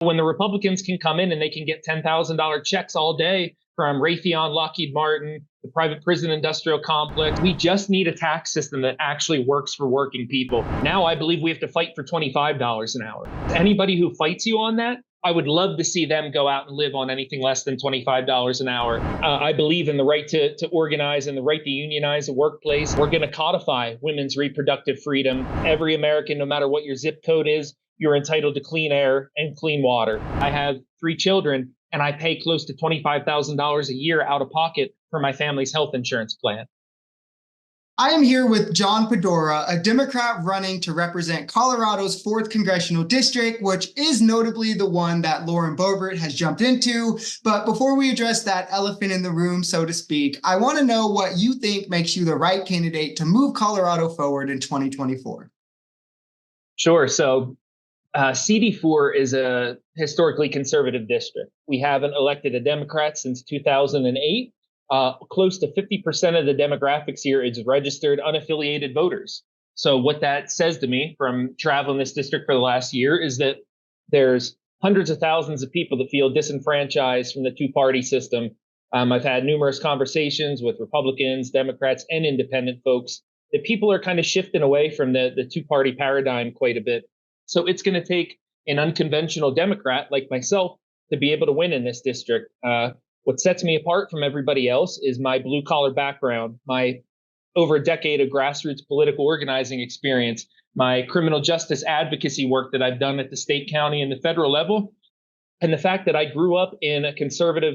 When the Republicans can come in and they can get $10,000 checks all day from Raytheon, Lockheed Martin, the private prison industrial complex, we just need a tax system that actually works for working people. Now I believe we have to fight for $25 an hour. Anybody who fights you on that, I would love to see them go out and live on anything less than $25 an hour. I believe in the right to organize and the right to unionize a workplace. We're going to codify women's reproductive freedom. Every American, no matter what your zip code is, you're entitled to clean air and clean water. I have 3 children, and I pay close to $25,000 a year out of pocket for my family's health insurance plan. I am here with John Padora, a Democrat running to represent Colorado's 4th Congressional District, which is notably the one that Lauren Boebert has jumped into. But before we address that elephant in the room, so to speak, I want to know what you think makes you the right candidate to move Colorado forward in 2024. Sure. So CD4 is a historically conservative district. We haven't elected a Democrat since 2008. Close to 50% of the demographics here is registered unaffiliated voters. So what that says to me from traveling this district for the last year is that there's hundreds of thousands of people that feel disenfranchised from the two-party system. I've had numerous conversations with Republicans, Democrats, and independent folks that people are kind of shifting away from the two-party paradigm quite a bit. So it's going to take an unconventional Democrat like myself to be able to win in this district. What sets me apart from everybody else is my blue collar background, my over a decade of grassroots political organizing experience, my criminal justice advocacy work that I've done at the state, county, and the federal level, and the fact that I grew up in a conservative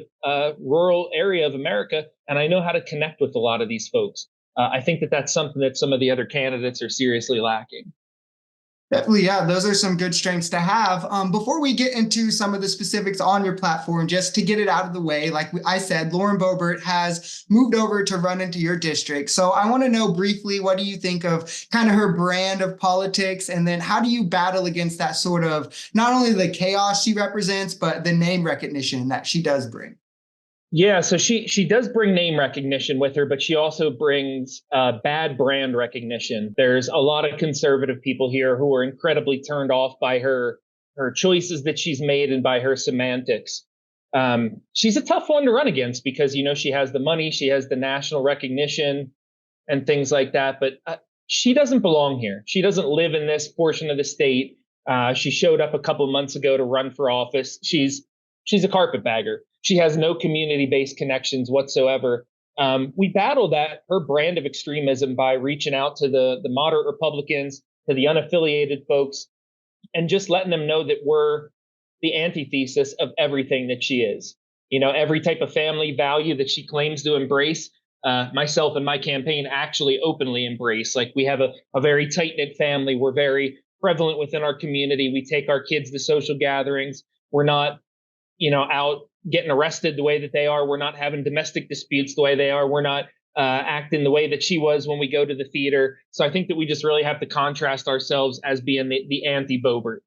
rural area of America, and I know how to connect with a lot of these folks. I think that that's something that some of the other candidates are seriously lacking. Definitely, yeah, those are some good strengths to have. Before we get into some of the specifics on your platform, just to get it out of the way, like I said, Lauren Boebert has moved over to run into your district. So I want to know briefly, what do you think of kind of her brand of politics? And then how do you battle against that sort of, not only the chaos she represents, but the name recognition that she does bring? Yeah, so she does bring name recognition with her, but she also brings bad brand recognition. There's a lot of conservative people here who are incredibly turned off by her choices that she's made and by her semantics. She's a tough one to run against because, she has the money, she has the national recognition and things like that, but she doesn't belong here. She doesn't live in this portion of the state. She showed up a couple months ago to run for office. She's a carpetbagger. She has no community-based connections whatsoever. We battle her brand of extremism by reaching out to the moderate Republicans, to the unaffiliated folks, and just letting them know that we're the antithesis of everything that she is. Every type of family value that she claims to embrace, myself and my campaign actually openly embrace. Like, we have a very tight-knit family. We're very prevalent within our community. We take our kids to social gatherings. We're not, out getting arrested the way that they are. We're not having domestic disputes the way they are. We're not acting the way that she was when we go to the theater. So I think that we just really have to contrast ourselves as being the anti-Boebert.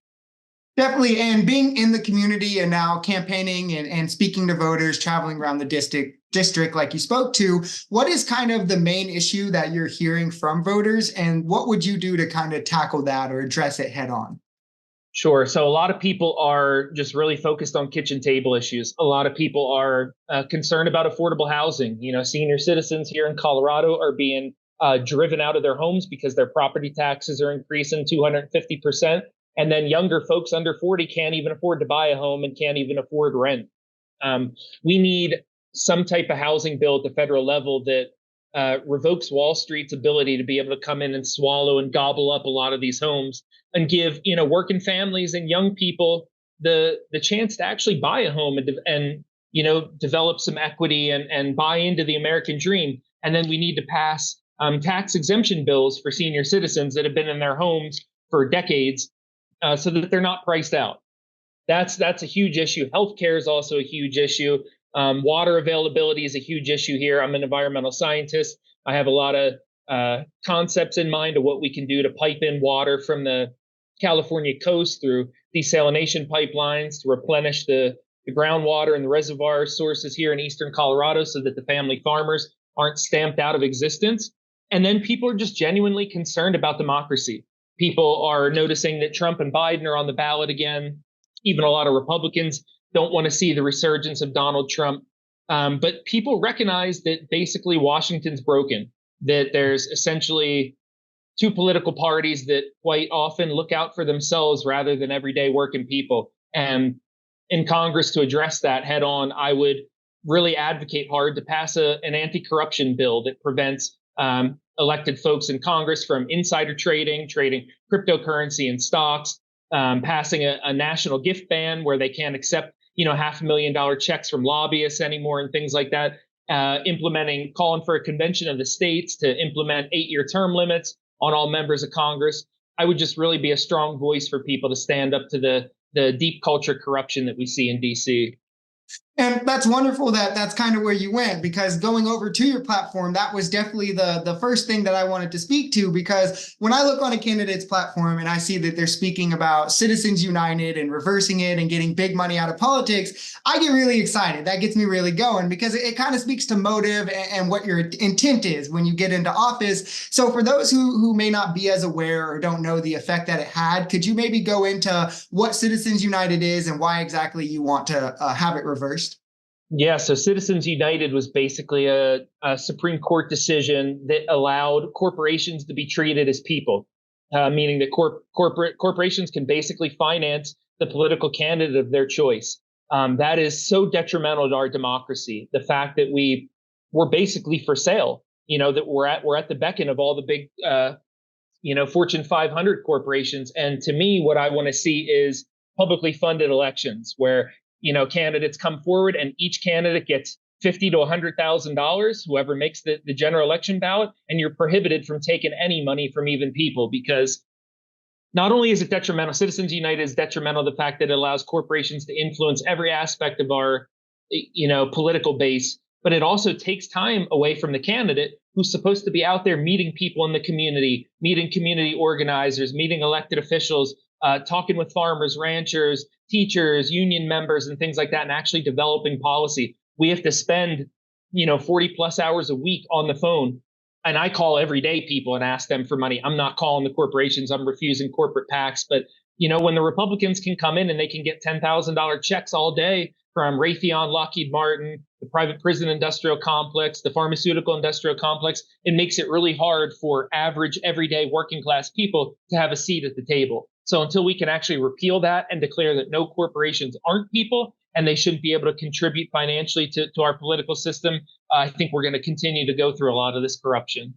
Definitely. And being in the community and now campaigning and speaking to voters, traveling around the district like you spoke to, what is kind of the main issue that you're hearing from voters? And what would you do to kind of tackle that or address it head on? Sure. So a lot of people are just really focused on kitchen table issues. A lot of people are concerned about affordable housing. Senior citizens here in Colorado are being driven out of their homes because their property taxes are increasing 250%. And then younger folks under 40 can't even afford to buy a home and can't even afford rent. We need some type of housing bill at the federal level that revokes Wall Street's ability to be able to come in and swallow and gobble up a lot of these homes and give, working families and young people the chance to actually buy a home and develop some equity and buy into the American dream. And then we need to pass tax exemption bills for senior citizens that have been in their homes for decades so that they're not priced out. That's a huge issue. Healthcare is also a huge issue. Water availability is a huge issue here. I'm an environmental scientist. I have a lot of concepts in mind of what we can do to pipe in water from the California coast through desalination pipelines to replenish the groundwater and the reservoir sources here in eastern Colorado so that the family farmers aren't stamped out of existence. And then people are just genuinely concerned about democracy. People are noticing that Trump and Biden are on the ballot again. Even a lot of Republicans don't want to see the resurgence of Donald Trump. But people recognize that basically Washington's broken, that there's essentially two political parties that quite often look out for themselves rather than everyday working people. And in Congress, to address that head on, I would really advocate hard to pass an anti-corruption bill that prevents elected folks in Congress from insider trading cryptocurrency and stocks, passing a national gift ban where they can't accept $500,000 checks from lobbyists anymore and things like that. Calling for a convention of the states to implement 8-year term limits on all members of Congress. I would just really be a strong voice for people to stand up to the deep culture corruption that we see in DC. And that's wonderful that that's kind of where you went, because going over to your platform, that was definitely the first thing that I wanted to speak to. Because when I look on a candidate's platform and I see that they're speaking about Citizens United and reversing it and getting big money out of politics, I get really excited. That gets me really going, because it kind of speaks to motive and what your intent is when you get into office. So for those who may not be as aware or don't know the effect that it had, could you maybe go into what Citizens United is and why exactly you want to have it reversed? Yeah, so Citizens United was basically a Supreme Court decision that allowed corporations to be treated as people, meaning that corporations can basically finance the political candidate of their choice. That is so detrimental to our democracy. The fact that we're basically for sale, that we're at the beckon of all the big, Fortune 500 corporations. And to me, what I want to see is publicly funded elections where candidates come forward and each candidate gets $50,000 to $100,000, whoever makes the general election ballot, and you're prohibited from taking any money from even people, because not only is it detrimental, Citizens United is detrimental to the fact that it allows corporations to influence every aspect of our, political base, but it also takes time away from the candidate who's supposed to be out there meeting people in the community, meeting community organizers, meeting elected officials, talking with farmers, ranchers, teachers, union members, and things like that, and actually developing policy. We have to spend, 40 plus hours a week on the phone. And I call everyday people and ask them for money. I'm not calling the corporations. I'm refusing corporate PACs. But, when the Republicans can come in and they can get $10,000 checks all day from Raytheon, Lockheed Martin, the private prison industrial complex, the pharmaceutical industrial complex, it makes it really hard for average, everyday working class people to have a seat at the table. So until we can actually repeal that and declare that no corporations aren't people and they shouldn't be able to contribute financially to our political system, I think we're going to continue to go through a lot of this corruption.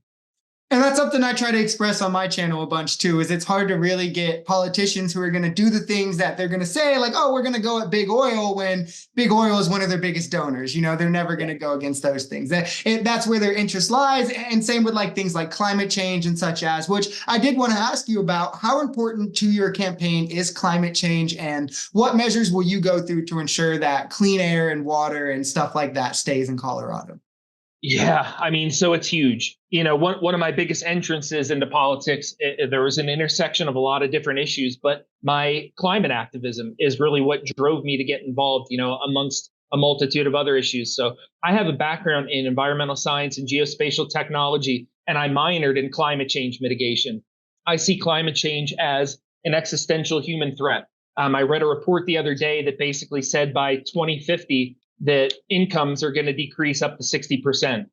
And that's something I try to express on my channel a bunch too, is it's hard to really get politicians who are going to do the things that they're going to say, like, oh, we're going to go at big oil, when big oil is one of their biggest donors. They're never going to go against those things. That's where their interest lies. And same with like things like climate change and such as, which I did want to ask you about. How important to your campaign is climate change, and what measures will you go through to ensure that clean air and water and stuff like that stays in Colorado? Yeah, I mean, so it's huge. One of my biggest entrances into politics, there was an intersection of a lot of different issues, but my climate activism is really what drove me to get involved, amongst a multitude of other issues. So I have a background in environmental science and geospatial technology, and I minored in climate change mitigation. I see climate change as an existential human threat. I read a report the other day that basically said by 2050, that incomes are going to decrease up to 60%,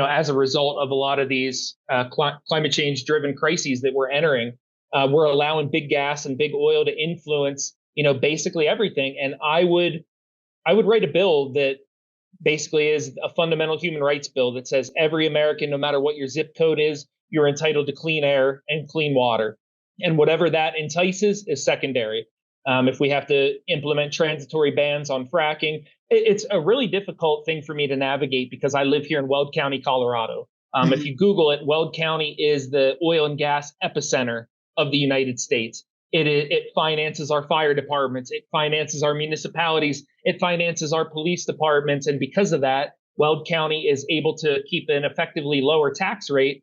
as a result of a lot of these climate change driven crises that we're entering. We're allowing big gas and big oil to influence, basically everything. And I would write a bill that basically is a fundamental human rights bill that says every American, no matter what your zip code is, you're entitled to clean air and clean water. And whatever that entices is secondary. If we have to implement transitory bans on fracking, it's a really difficult thing for me to navigate because I live here in Weld County, Colorado. If you Google it, Weld County is the oil and gas epicenter of the United States. It finances our fire departments. It finances our municipalities. It finances our police departments. And because of that, Weld County is able to keep an effectively lower tax rate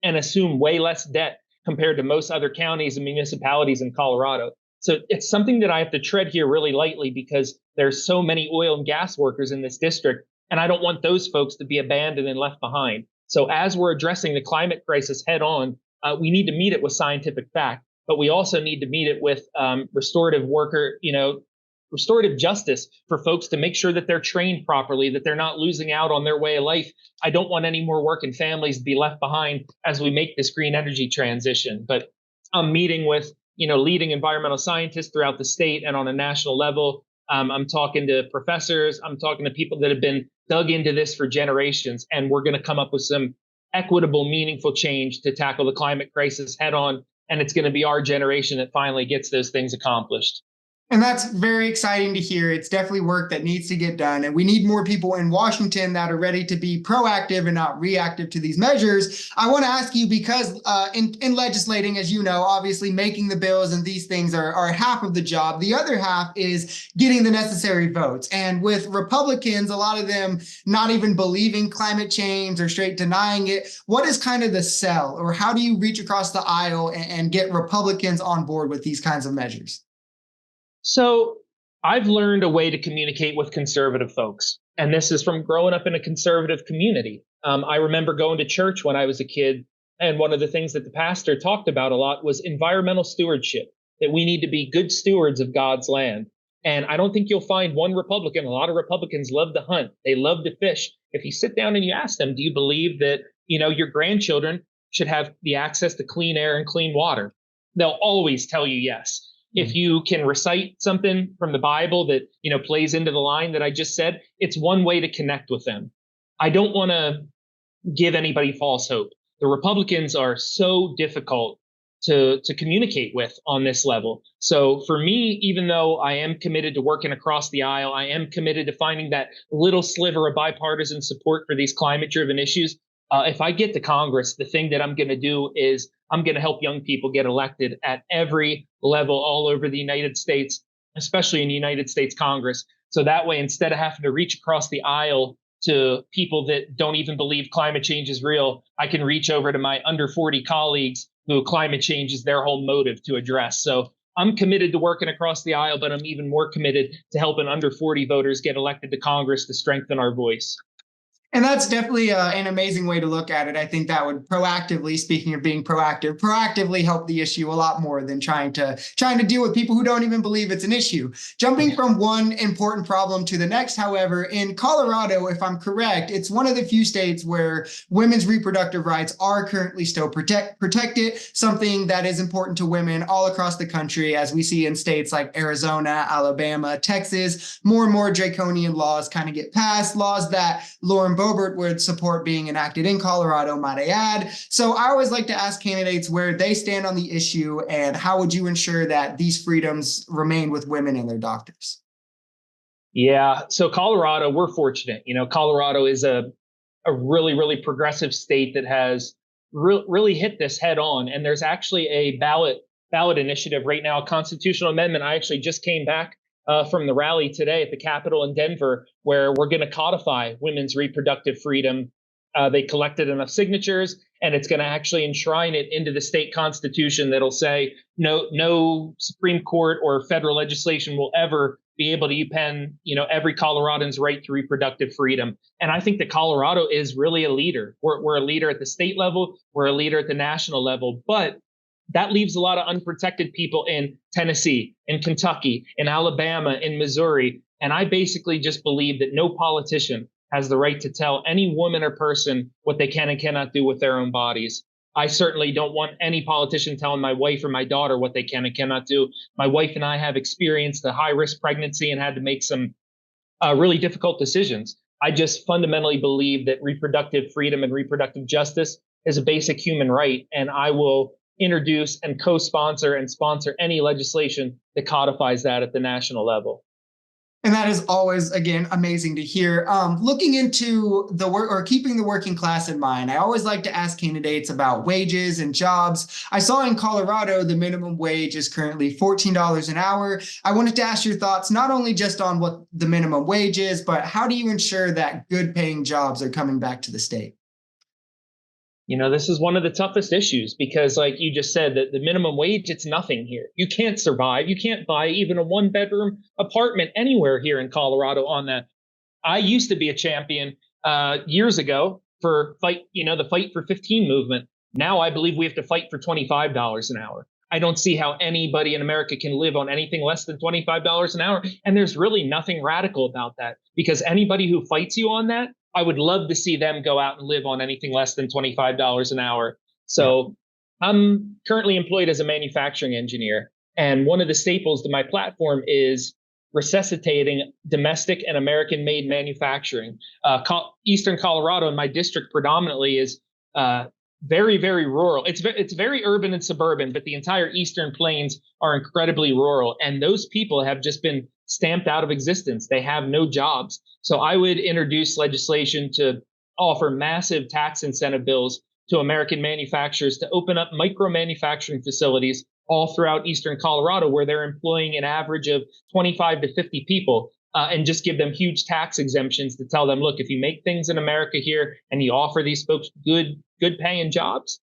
and assume way less debt compared to most other counties and municipalities in Colorado. So it's something that I have to tread here really lightly because there's so many oil and gas workers in this district, and I don't want those folks to be abandoned and left behind. So as we're addressing the climate crisis head on, we need to meet it with scientific fact, but we also need to meet it with restorative worker, restorative justice for folks to make sure that they're trained properly, that they're not losing out on their way of life. I don't want any more working families to be left behind as we make this green energy transition. But I'm meeting with, leading environmental scientists throughout the state and on a national level. I'm talking to professors. I'm talking to people that have been dug into this for generations, and we're going to come up with some equitable, meaningful change to tackle the climate crisis head on. And it's going to be our generation that finally gets those things accomplished. And that's very exciting to hear. It's definitely work that needs to get done. And we need more people in Washington that are ready to be proactive and not reactive to these measures. I want to ask you, because in legislating, as you know, obviously making the bills and these things are half of the job. The other half is getting the necessary votes. And with Republicans, a lot of them not even believing climate change or straight denying it. What is kind of the sell, or how do you reach across the aisle and get Republicans on board with these kinds of measures? So I've learned a way to communicate with conservative folks, and this is from growing up in a conservative community. I remember going to church when I was a kid, and one of the things that the pastor talked about a lot was environmental stewardship, that we need to be good stewards of God's land. And I don't think you'll find one Republican. A lot of Republicans love to hunt. They love to fish. If you sit down and you ask them, do you believe that, your grandchildren should have the access to clean air and clean water? They'll always tell you yes. If you can recite something from the Bible that, plays into the line that I just said, it's one way to connect with them. I don't want to give anybody false hope. The Republicans are so difficult to communicate with on this level. So for me, even though I am committed to working across the aisle, I am committed to finding that little sliver of bipartisan support for these climate-driven issues. If I get to Congress, the thing that I'm going to do is I'm going to help young people get elected at every level all over the United States, especially in the United States Congress. So that way, instead of having to reach across the aisle to people that don't even believe climate change is real, I can reach over to my under 40 colleagues who climate change is their whole motive to address. So I'm committed to working across the aisle, but I'm even more committed to helping under 40 voters get elected to Congress to strengthen our voice. And that's definitely an amazing way to look at it. I think that would proactively, speaking of being proactively help the issue a lot more than trying to deal with people who don't even believe it's an issue. Jumping from one important problem to the next, however, in Colorado, if I'm correct, it's one of the few states where women's reproductive rights are currently still protected, something that is important to women all across the country, as we see in states like Arizona, Alabama, Texas. More and more draconian laws kind of get passed, laws that Lauren Boebert would support being enacted in Colorado, might I add. So I always like to ask candidates where they stand on the issue and how would you ensure that these freedoms remain with women and their doctors? Yeah, so Colorado, we're fortunate. Colorado is a really, really progressive state that has really hit this head on. And there's actually a ballot initiative right now, a constitutional amendment. I actually just came back from the rally today at the Capitol in Denver, where we're going to codify women's reproductive freedom. They collected enough signatures, and it's going to actually enshrine it into the state constitution that'll say no Supreme Court or federal legislation will ever be able to upend, every Coloradan's right to reproductive freedom. And I think that Colorado is really a leader. We're a leader at the state level. We're a leader at the national level. But that leaves a lot of unprotected people in Tennessee, in Kentucky, in Alabama, in Missouri. And I basically just believe that no politician has the right to tell any woman or person what they can and cannot do with their own bodies. I certainly don't want any politician telling my wife or my daughter what they can and cannot do. My wife and I have experienced a high-risk pregnancy and had to make some really difficult decisions. I just fundamentally believe that reproductive freedom and reproductive justice is a basic human right, and I will introduce and co-sponsor and sponsor any legislation that codifies that at the national level. And that is always, again, amazing to hear. Looking into the work or keeping the working class in mind, I always like to ask candidates about wages and jobs. I saw in Colorado, the minimum wage is currently $14 an hour. I wanted to ask your thoughts, not only just on what the minimum wage is, but how do you ensure that good paying jobs are coming back to the state? This is one of the toughest issues because, like you just said, that the minimum wage, it's nothing here. You can't survive. You can't buy even a 1-bedroom apartment anywhere here in Colorado on that. I used to be a champion years ago for the Fight for 15 movement. Now I believe we have to fight for $25 an hour. I don't see how anybody in America can live on anything less than $25 an hour. And there's really nothing radical about that, because anybody who fights you on that, I would love to see them go out and live on anything less than $25 an hour. Yeah. So I'm currently employed as a manufacturing engineer. And one of the staples to my platform is resuscitating domestic and American made manufacturing. Eastern Colorado, in my district predominantly, is very, very rural. It's very urban and suburban, but the entire Eastern Plains are incredibly rural. And those people have just been stamped out of existence. They have no jobs. So I would introduce legislation to offer massive tax incentive bills to American manufacturers to open up micro manufacturing facilities all throughout Eastern Colorado, where they're employing an average of 25 to 50 people, and just give them huge tax exemptions to tell them, look, if you make things in America here and you offer these folks good paying jobs,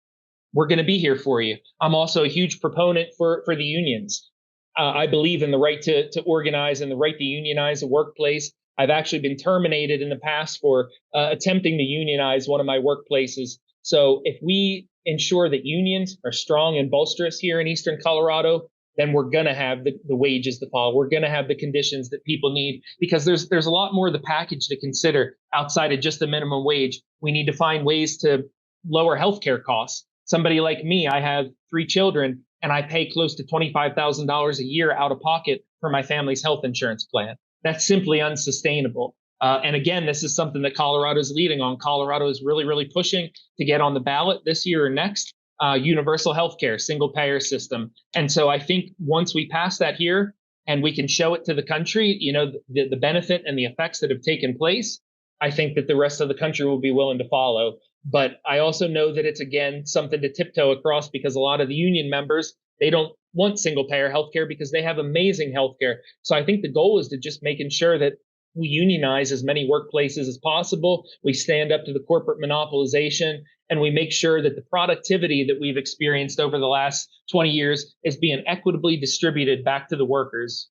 we're going to be here for you. I'm also a huge proponent for the unions. I believe in the right to organize and the right to unionize a workplace. I've actually been terminated in the past for attempting to unionize one of my workplaces. So if we ensure that unions are strong and bolsterous here in Eastern Colorado, then we're going to have the wages to follow. We're going to have the conditions that people need, because there's a lot more of the package to consider outside of just the minimum wage. We need to find ways to lower healthcare costs. Somebody like me, I have 3 children, and I pay close to $25,000 a year out of pocket for my family's health insurance plan. That's simply unsustainable. And again, this is something that Colorado is leading on. Colorado is really, really pushing to get on the ballot this year or next, universal healthcare, single payer system. And so I think once we pass that here and we can show it to the country, the benefit and the effects that have taken place, I think that the rest of the country will be willing to follow. But I also know that it's, again, something to tiptoe across, because a lot of the union members, they don't want single payer healthcare because they have amazing healthcare. So I think the goal is to just making sure that we unionize as many workplaces as possible. We stand up to the corporate monopolization, and we make sure that the productivity that we've experienced over the last 20 years is being equitably distributed back to the workers.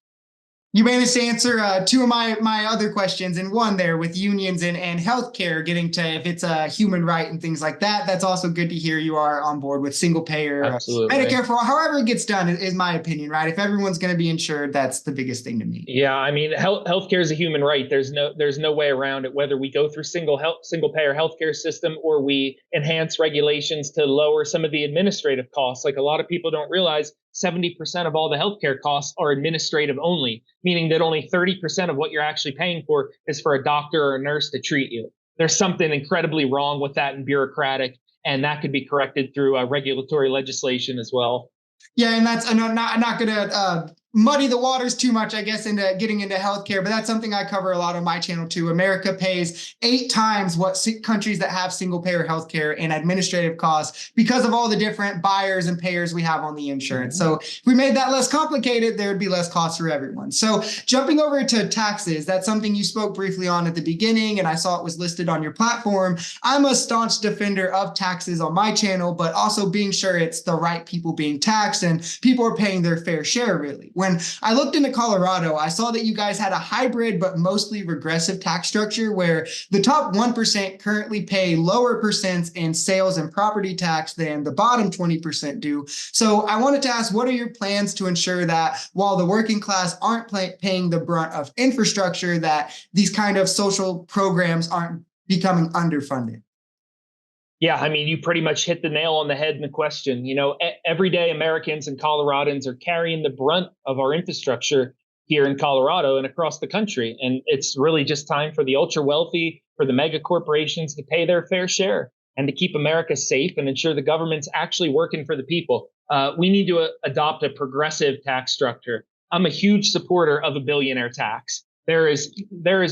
You managed to answer 2 of my other questions in one there, with unions and healthcare, getting to if it's a human right and things like that. That's also good to hear you are on board with single payer Medicare for all. However it gets done is my opinion, right? If everyone's going to be insured, that's the biggest thing to me. Yeah, I mean, healthcare is a human right. There's no way around it. Whether we go through single payer healthcare system, or we enhance regulations to lower some of the administrative costs. Like, a lot of people don't realize, 70% of all the healthcare costs are administrative only, meaning that only 30% of what you're actually paying for is for a doctor or a nurse to treat you. There's something incredibly wrong with that and bureaucratic, and that could be corrected through regulatory legislation as well. Yeah, and I'm not going to muddy the waters too much, I guess, into getting into healthcare, but that's something I cover a lot on my channel too. America pays 8 times what countries that have single payer healthcare in administrative costs, because of all the different buyers and payers we have on the insurance. So if we made that less complicated, there would be less costs for everyone. So jumping over to taxes, that's something you spoke briefly on at the beginning, and I saw it was listed on your platform. I'm a staunch defender of taxes on my channel, but also being sure it's the right people being taxed and people are paying their fair share, really. When I looked into Colorado, I saw that you guys had a hybrid but mostly regressive tax structure, where the top 1% currently pay lower percents in sales and property tax than the bottom 20% do. So I wanted to ask, what are your plans to ensure that while the working class aren't paying the brunt of infrastructure, that these kind of social programs aren't becoming underfunded? Yeah, I mean, you pretty much hit the nail on the head in the question. Everyday Americans and Coloradans are carrying the brunt of our infrastructure here in Colorado and across the country. And it's really just time for the ultra wealthy, for the mega corporations to pay their fair share and to keep America safe and ensure the government's actually working for the people. We need to adopt a progressive tax structure. I'm a huge supporter of a billionaire tax. There is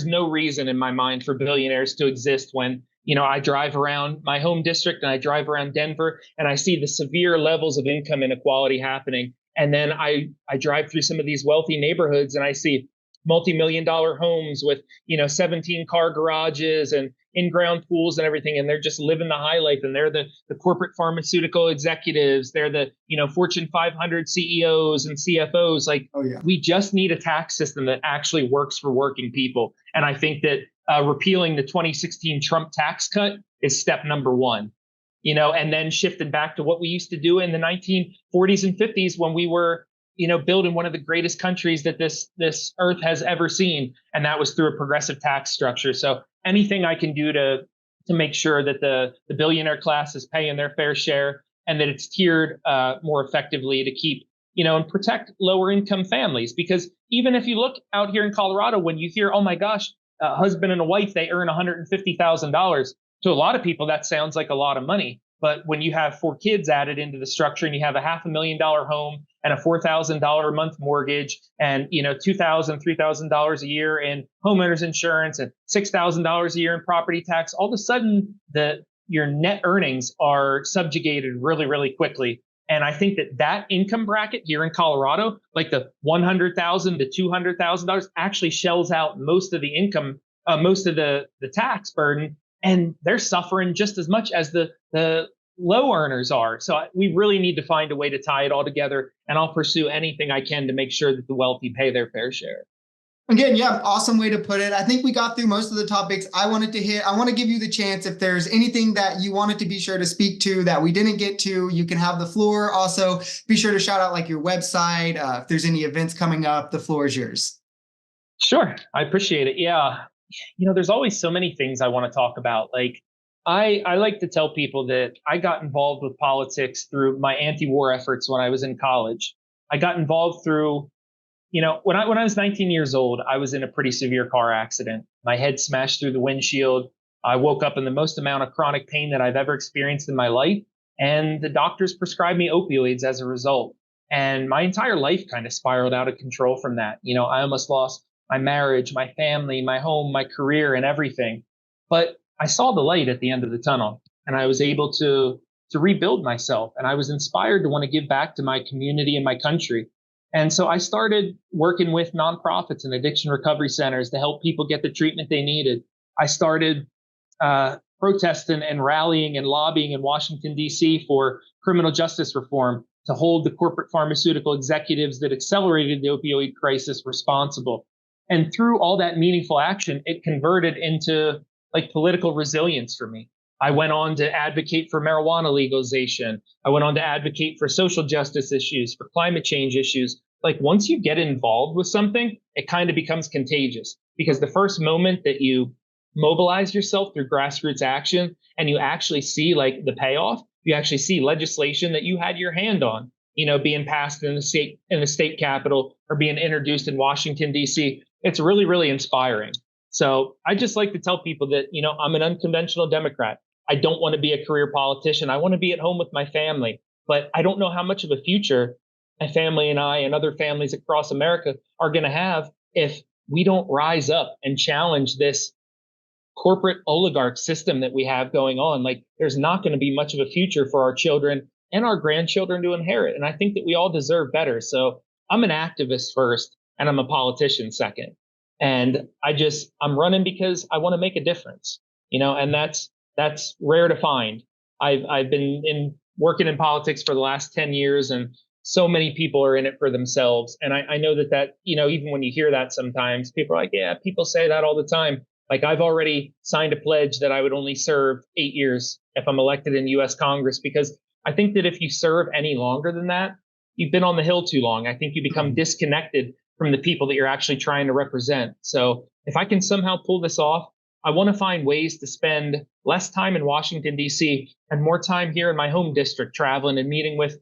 no reason in my mind for billionaires to exist when I drive around my home district and I drive around Denver and I see the severe levels of income inequality happening. And then I drive through some of these wealthy neighborhoods and I see multi-million-dollar homes with, 17 car garages and in-ground pools and everything. And they're just living the high life. And they're the corporate pharmaceutical executives. They're the, Fortune 500 CEOs and CFOs. Like, oh, yeah. We just need a tax system that actually works for working people. And I think that repealing the 2016 Trump tax cut is step number 1. and then shifted back to what we used to do in the 1940s and 50s when we were, building one of the greatest countries that this earth has ever seen, and that was through a progressive tax structure. So anything I can do to make sure that the billionaire class is paying their fair share and that it's tiered more effectively to keep, and protect lower income families. Because even if you look out here in Colorado, when you hear, oh my gosh, a husband and a wife, they earn $150,000. To a lot of people, that sounds like a lot of money. But when you have 4 kids added into the structure and you have a $500,000 home and a $4,000 a month mortgage and, $2,000, $3,000 a year in homeowners insurance and $6,000 a year in property tax, all of a sudden your net earnings are subjugated really, really quickly. And I think that income bracket here in Colorado, like the $100,000 to $200,000, actually shells out most of the income, most of the tax burden, and they're suffering just as much as the low earners are. So we really need to find a way to tie it all together, and I'll pursue anything I can to make sure that the wealthy pay their fair share. Again, yeah, awesome way to put it. I think we got through most of the topics I wanted to hit. I want to give you the chance, if there's anything that you wanted to be sure to speak to that we didn't get to, you can have the floor. Also, be sure to shout out like your website. If there's any events coming up, the floor is yours. Sure. I appreciate it. Yeah. There's always so many things I want to talk about. Like, I like to tell people that I got involved with politics through my anti-war efforts when I was in college. I got involved through, when I was 19 years old, I was in a pretty severe car accident. My head smashed through the windshield. I woke up in the most amount of chronic pain that I've ever experienced in my life. And the doctors prescribed me opioids as a result. And my entire life kind of spiraled out of control from that. I almost lost my marriage, my family, my home, my career, and everything. But I saw the light at the end of the tunnel, and I was able to rebuild myself. And I was inspired to want to give back to my community and my country. And so I started working with nonprofits and addiction recovery centers to help people get the treatment they needed. I started protesting and rallying and lobbying in Washington, D.C. for criminal justice reform to hold the corporate pharmaceutical executives that accelerated the opioid crisis responsible. And through all that meaningful action, it converted into like political resilience for me. I went on to advocate for marijuana legalization. I went on to advocate for social justice issues, for climate change issues. Like, once you get involved with something, it kind of becomes contagious, because the first moment that you mobilize yourself through grassroots action and you actually see like the payoff, you actually see legislation that you had your hand on, being passed in the state capitol or being introduced in Washington, D.C. It's really, really inspiring. So I just like to tell people that, I'm an unconventional Democrat. I don't want to be a career politician. I want to be at home with my family, but I don't know how much of a future my family and I and other families across America are going to have if we don't rise up and challenge this corporate oligarch system that we have going on. Like, there's not going to be much of a future for our children and our grandchildren to inherit. And I think that we all deserve better. So I'm an activist first, and I'm a politician second. And I'm running because I want to make a difference, and that's rare to find. I've been working in politics for the last 10 years, and so many people are in it for themselves. And I know that, even when you hear that, sometimes people are like, yeah, people say that all the time. Like, I've already signed a pledge that I would only serve 8 years if I'm elected in US Congress, because I think that if you serve any longer than that, you've been on the Hill too long. I think you become disconnected from the people that you're actually trying to represent. So if I can somehow pull this off, I want to find ways to spend less time in Washington, D.C. and more time here in my home district, traveling and meeting with,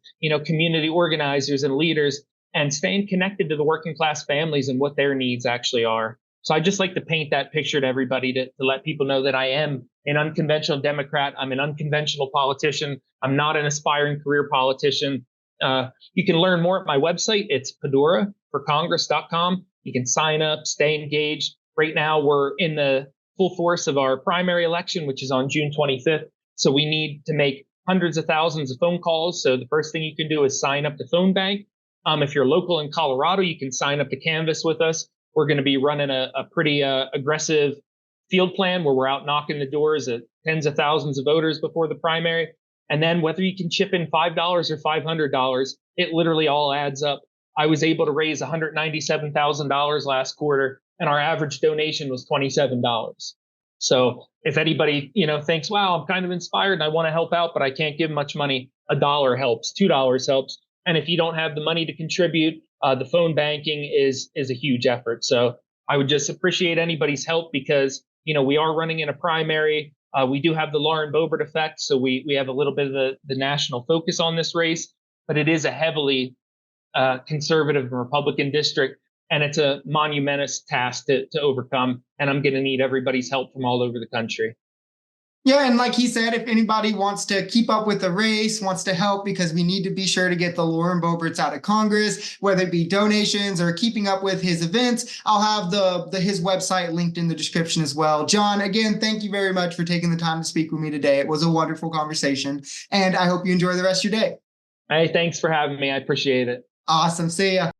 community organizers and leaders, and staying connected to the working class families and what their needs actually are. So I just like to paint that picture to everybody to let people know that I am an unconventional Democrat. I'm an unconventional politician. I'm not an aspiring career politician. You can learn more at my website. It's padoraforcongress.com. You can sign up, stay engaged. Right now, we're in the full force of our primary election, which is on June 25th. So we need to make hundreds of thousands of phone calls. So the first thing you can do is sign up to Phone Bank. If you're local in Colorado, you can sign up to Canvass with us. We're going to be running a pretty aggressive field plan where we're out knocking the doors at tens of thousands of voters before the primary. And then whether you can chip in $5 or $500, it literally all adds up. I was able to raise $197,000 last quarter, and our average donation was $27. So if anybody, thinks, wow, I'm kind of inspired and I want to help out, but I can't give much money, $1 helps, $2 helps. And if you don't have the money to contribute, the phone banking is a huge effort. So I would just appreciate anybody's help because, we are running in a primary. We do have the Lauren Boebert effect. So we have a little bit of the national focus on this race, but it is a heavily conservative and Republican district. And it's a monumentous task to overcome. And I'm going to need everybody's help from all over the country. Yeah, and like he said, if anybody wants to keep up with the race, wants to help, because we need to be sure to get the Lauren Boeberts out of Congress, whether it be donations or keeping up with his events, I'll have his website linked in the description as well. John, again, thank you very much for taking the time to speak with me today. It was a wonderful conversation, and I hope you enjoy the rest of your day. Hey, thanks for having me. I appreciate it. Awesome. See ya.